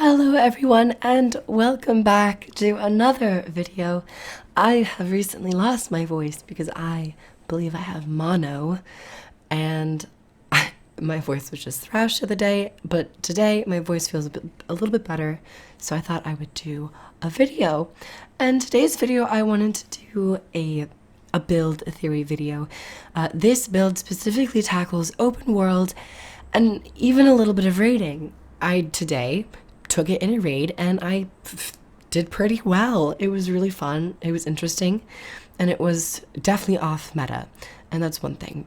Hello everyone and welcome back to another video. I have recently lost my voice because I believe I have mono and my voice was just thrashed the other day, but today my voice feels a little bit better, so I thought I would do a video. And today's video I wanted to do a build theory video. This build specifically tackles open world and even a little bit of raiding. I today took it in a raid and I did pretty well. It was really fun, it was interesting, and it was definitely off meta, and that's one thing.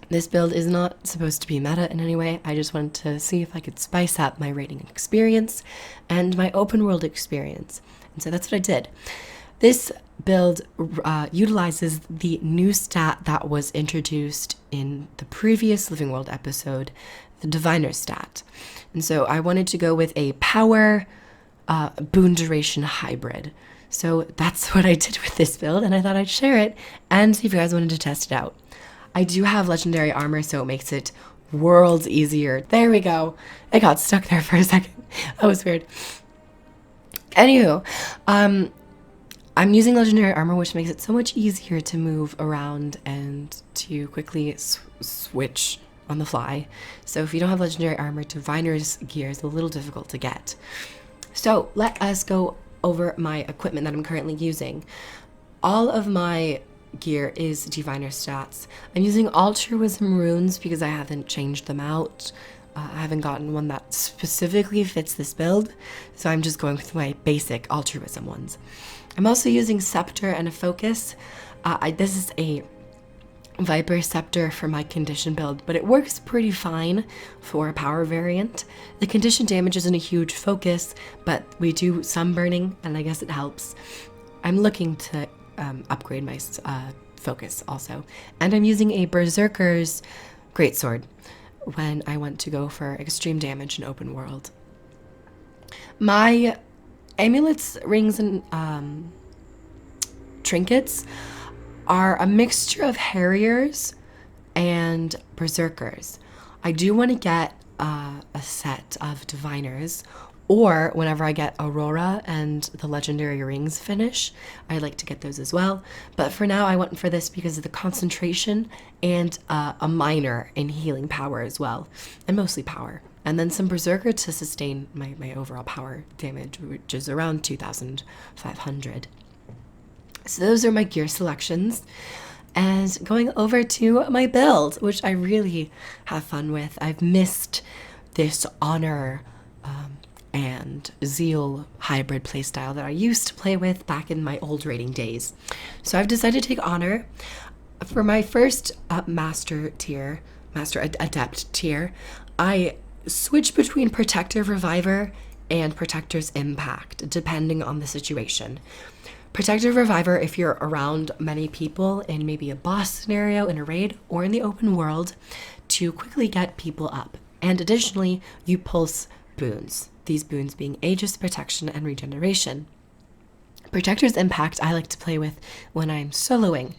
This build is not supposed to be meta in any way. I just wanted to see if I could spice up my raiding experience and my open world experience, and so that's what I did. This build utilizes the new stat that was introduced in the previous Living World episode, the Diviner stat. And so I wanted to go with a power boon duration hybrid. So that's what I did with this build, and I thought I'd share it and see if you guys wanted to test it out. I do have legendary armor, so it makes it worlds easier. There we go. I got stuck there for a second. That was weird. Anywho, I'm using legendary armor, which makes it so much easier to move around and to quickly switch on the fly. So if you don't have legendary armor, Diviner's gear is a little difficult to get. So let us go over my equipment that I'm currently using. All of my gear is Diviner stats. I'm using altruism runes because I haven't changed them out. I haven't gotten one that specifically fits this build, so I'm just going with my basic altruism ones. I'm also using scepter and a focus. This is a Viper Scepter for my condition build, but it works pretty fine for a power variant. The condition damage isn't a huge focus, but we do sunburning, and I guess it helps. I'm looking to upgrade my focus also, and I'm using a Berserker's Greatsword when I want to go for extreme damage in open world. My amulets, rings, and trinkets are a mixture of harriers and berserkers. I do want to get a set of diviners, or whenever I get Aurora and the legendary rings finish, I like to get those as well. But for now, I went for this because of the concentration and a minor in healing power as well, and mostly power. And then some berserker to sustain my overall power damage, which is around 2,500. So those are my gear selections. And going over to my build, which I really have fun with. I've missed this honor and zeal hybrid playstyle that I used to play with back in my old raiding days. So I've decided to take honor. For my first master adept tier, I switch between Protective Reviver and Protector's Impact, depending on the situation. Protective Reviver if you're around many people in maybe a boss scenario, in a raid, or in the open world, to quickly get people up. And additionally, you pulse boons, these boons being Aegis, Protection, and Regeneration. Protector's Impact I like to play with when I'm soloing,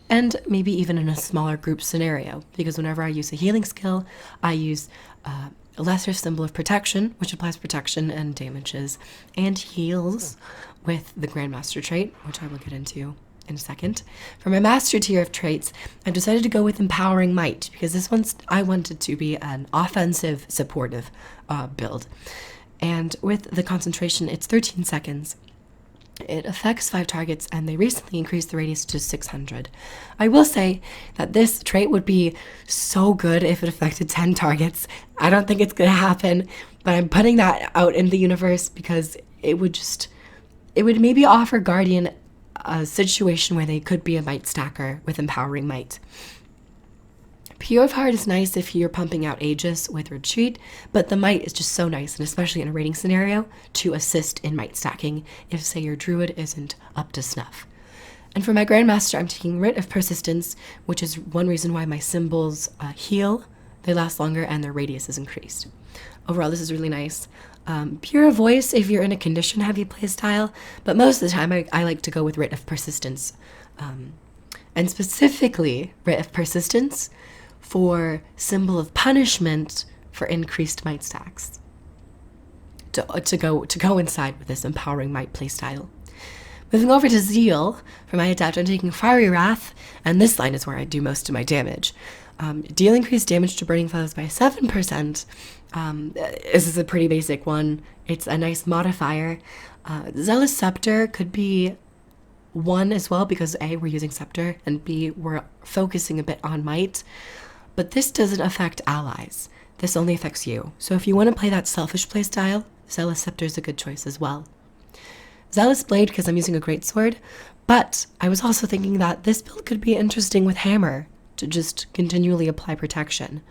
and maybe even in a smaller group scenario, because whenever I use a healing skill, I use a lesser symbol of protection, which applies protection and damages and heals with the Grandmaster trait, which I will get into in a second. For my master tier of traits, I've decided to go with Empowering Might, because this one's I wanted to be an offensive, supportive build. And with the concentration, it's 13 seconds. It affects 5 targets, and they recently increased the radius to 600. I will say that this trait would be so good if it affected 10 targets. I don't think it's going to happen, but I'm putting that out in the universe because it would maybe offer Guardian a situation where they could be a might stacker with Empowering Might. Pure of Heart is nice if you're pumping out Aegis with Retreat, but the Might is just so nice, and especially in a raiding scenario, to assist in might stacking if, say, your Druid isn't up to snuff. And for my Grandmaster, I'm taking Writ of Persistence, which is one reason why my symbols heal, they last longer, and their radius is increased. Overall, this is really nice. Pure Voice if you're in a condition-heavy playstyle, but most of the time I like to go with Writ of Persistence. And specifically, Writ of Persistence for Symbol of Punishment for increased might stacks. to coincide with this empowering might playstyle. Moving over to Zeal, for my adapt, I'm taking Fiery Wrath, and this line is where I do most of my damage. Deal increased damage to burning foes by 7%. This is a pretty basic one. It's a nice modifier. Zealous Scepter could be 1 as well, because A, we're using Scepter, and B, we're focusing a bit on might. But this doesn't affect allies. This only affects you. So if you want to play that selfish playstyle, Zealous Scepter is a good choice as well. Zealous Blade, because I'm using a greatsword, but I was also thinking that this build could be interesting with Hammer to just continually apply protection.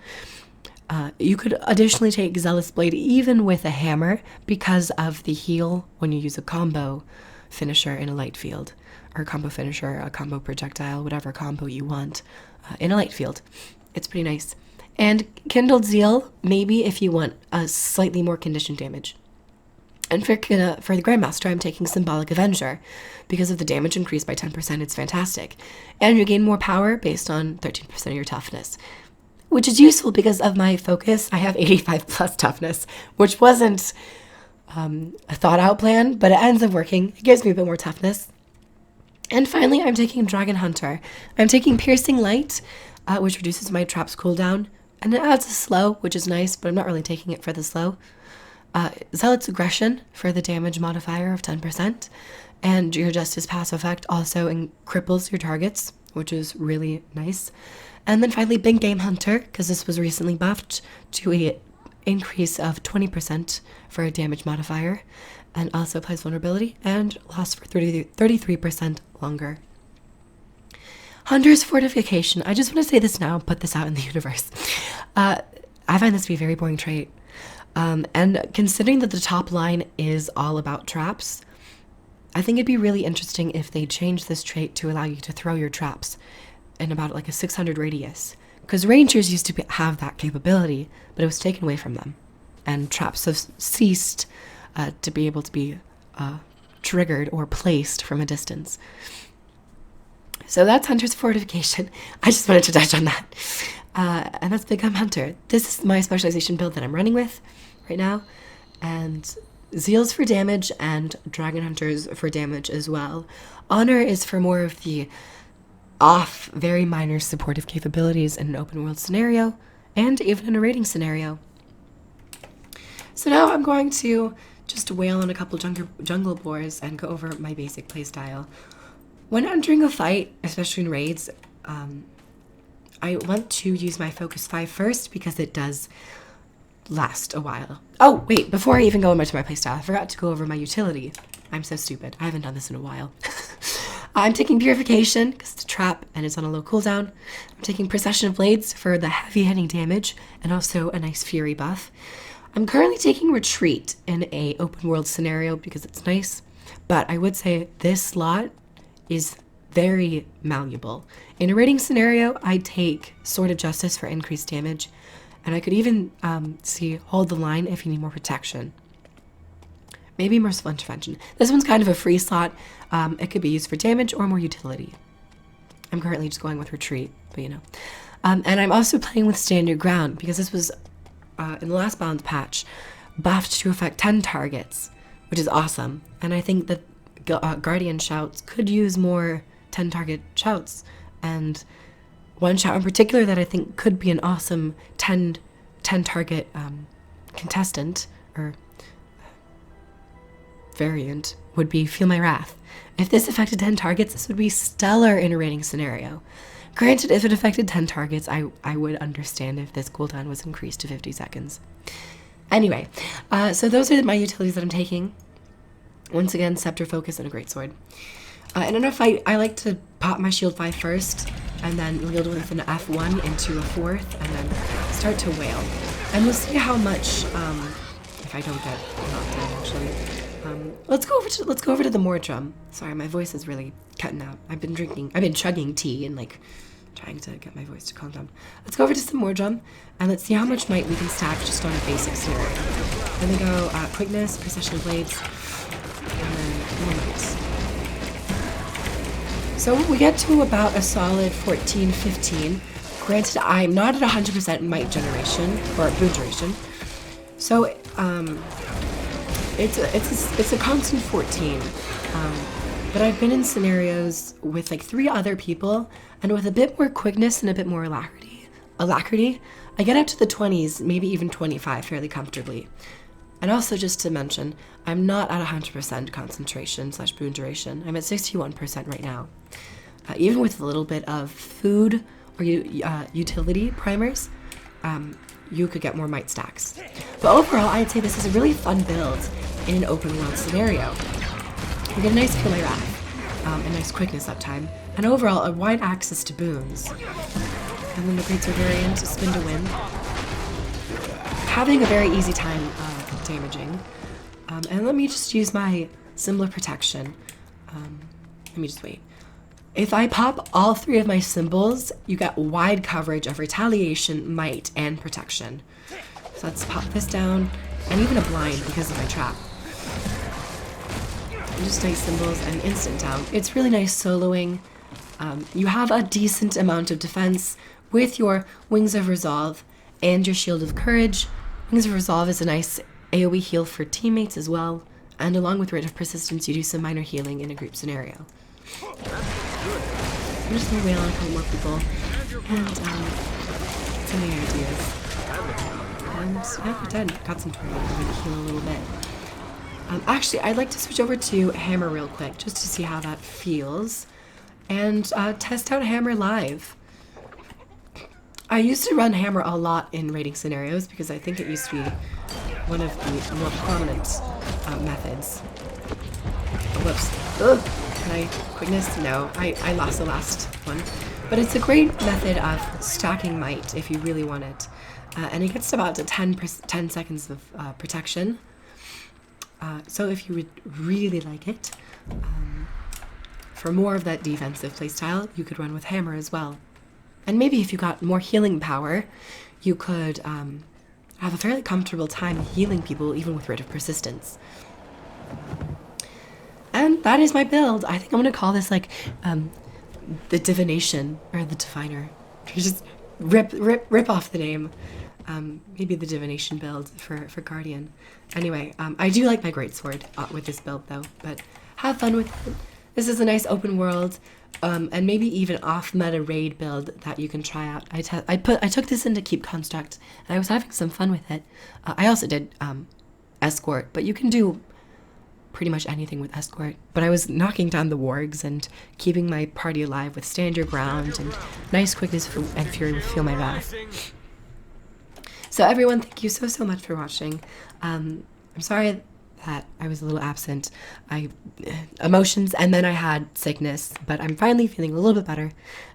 You could additionally take Zealous Blade even with a Hammer because of the heal when you use a combo finisher in a light field, or a combo finisher, a combo projectile, whatever combo you want in a light field. It's pretty nice. And Kindled Zeal, maybe if you want a slightly more conditioned damage. And for the Grandmaster, I'm taking Symbolic Avenger. Because of the damage increase by 10%, it's fantastic. And you gain more power based on 13% of your toughness, which is useful because of my focus. I have 85 plus toughness, which wasn't a thought-out plan, but it ends up working. It gives me a bit more toughness. And finally, I'm taking Dragon Hunter. I'm taking Piercing Light, which reduces my trap's cooldown, and it adds a slow, which is nice, but I'm not really taking it for the slow. Zealot's Aggression for the damage modifier of 10%, and your Justice passive effect also cripples your targets, which is really nice. And then finally, Big Game Hunter, because this was recently buffed to an increase of 20% for a damage modifier, and also applies vulnerability and lasts for 33% longer. Hunter's Fortification. I just want to say this now and put this out in the universe. I find this to be a very boring trait. And considering that the top line is all about traps, I think it'd be really interesting if they changed this trait to allow you to throw your traps in about like a 600 radius. Because Rangers used to have that capability, but it was taken away from them. And traps have ceased to be able to be triggered or placed from a distance. So that's Hunter's Fortification. I just wanted to touch on that. And that's Big Game Hunter. This is my specialization build that I'm running with right now. And Zeal's for damage and Dragon Hunter's for damage as well. Honor is for more of the very minor supportive capabilities in an open world scenario and even in a raiding scenario. So now I'm going to just wail on a couple jungle boars and go over my basic playstyle. When entering a fight, especially in raids, I want to use my Focus 5 first because it does last a while. Oh, wait, before I even go into my playstyle, I forgot to go over my utility. I'm so stupid. I haven't done this in a while. I'm taking Purification because it's a trap and it's on a low cooldown. I'm taking Procession of Blades for the heavy hitting damage and also a nice Fury buff. I'm currently taking Retreat in a open world scenario because it's nice, but I would say this slot is very malleable. In a raiding scenario, I take Sword of Justice for increased damage, and I could even see Hold the Line if you need more protection. Maybe Merciful Intervention. This one's kind of a free slot. It could be used for damage or more utility. I'm currently just going with Retreat, but you know. And I'm also playing with Stand Your Ground because this was, in the last balance patch, buffed to affect 10 targets, which is awesome. And I think that Guardian Shouts could use more 10 target shouts, and one shout in particular that I think could be an awesome 10 target contestant or variant would be Feel My Wrath. If this affected 10 targets, this would be stellar in a raiding scenario. Granted, if it affected 10 targets, I would understand if this cooldown was increased to 50 seconds. Anyway, so those are my utilities that I'm taking. Once again, Scepter, Focus, and a Greatsword. And in a fight, I like to pop my Shield 5 first, and then yield with an F1 into a 4th, and then start to wail. And we'll see how much, if I don't get knocked down, actually. Let's go over to the Mordrum. Sorry, my voice is really cutting out. I've been chugging tea and like trying to get my voice to calm down. Let's go over to some Mordrum, and let's see how much might we can stack just on a basic scenario. Then we go Quickness, Procession of Blades, and then more might. So we get to about a solid 14, 15. Granted, I'm not at 100% might generation, or boon duration. So It's a constant 14. But I've been in scenarios with like 3 other people, and with a bit more quickness and a bit more alacrity, I get up to the 20s, maybe even 25 fairly comfortably. And also, just to mention, I'm not at 100% concentration / boon duration. I'm at 61% right now. Even with a little bit of food or utility primers, you could get more might stacks. But overall, I'd say this is a really fun build in an open world scenario. You get a nice kill by wrath, a nice quickness uptime, and overall a wide access to boons. And then the Greatsword variant, spin to win. Having a very easy time damaging. And let me just use my symbol of protection. Let me just wait. If I pop all 3 of my symbols, you get wide coverage of retaliation, might, and protection. So let's pop this down, and even a blind because of my trap. And just nice symbols and instant down. It's really nice soloing. You have a decent amount of defense with your Wings of Resolve and your Shield of Courage. Wings of Resolve is a nice AoE heal for teammates as well, and along with Rite of Persistence, you do some minor healing in a group scenario. I'm just gonna wail on a couple more people and some new ideas. And after 10, got some time. I'm gonna heal a little bit. Actually, I'd like to switch over to Hammer real quick just to see how that feels and test out Hammer live. I used to run Hammer a lot in raiding scenarios because I think it used to be one of the more prominent methods. Oh, whoops. Ugh. Can I quickness? No, I lost the last one. But it's a great method of stacking might if you really want it. And it gets to about 10 seconds of protection. So if you would really like it, for more of that defensive playstyle, you could run with Hammer as well. And maybe if you got more healing power, you could have a fairly comfortable time healing people even with Rite of Persistence. And that is my build. I think I'm gonna call this like the Divination or the Diviner. Just rip off the name. Maybe the Divination build for Guardian. Anyway, I do like my Greatsword with this build though, but have fun with it. This is a nice open world, and maybe even off-meta raid build that you can try out. I took this into Keep Construct, and I was having some fun with it. I also did Escort, but you can do pretty much anything with Escort. But I was knocking down the wargs and keeping my party alive with Stand Your Ground and nice quickness and fury with Feel My Wrath. So everyone, thank you so much for watching. I'm sorry that I was a little absent. Emotions, and then I had sickness, but I'm finally feeling a little bit better.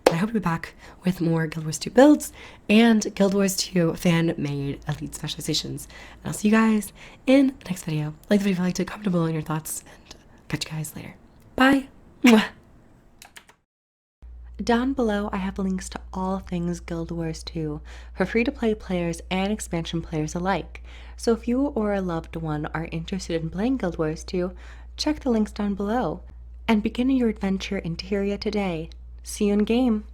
And I hope to be back with more Guild Wars 2 builds and Guild Wars 2 fan-made elite specializations. And I'll see you guys in the next video. Like the video if you liked it, comment down below on your thoughts, and catch you guys later. Bye! Mwah. Down below, I have links to all things Guild Wars 2 for free-to-play players and expansion players alike. So if you or a loved one are interested in playing Guild Wars 2, check the links down below and begin your adventure in Tyria today. See you in game!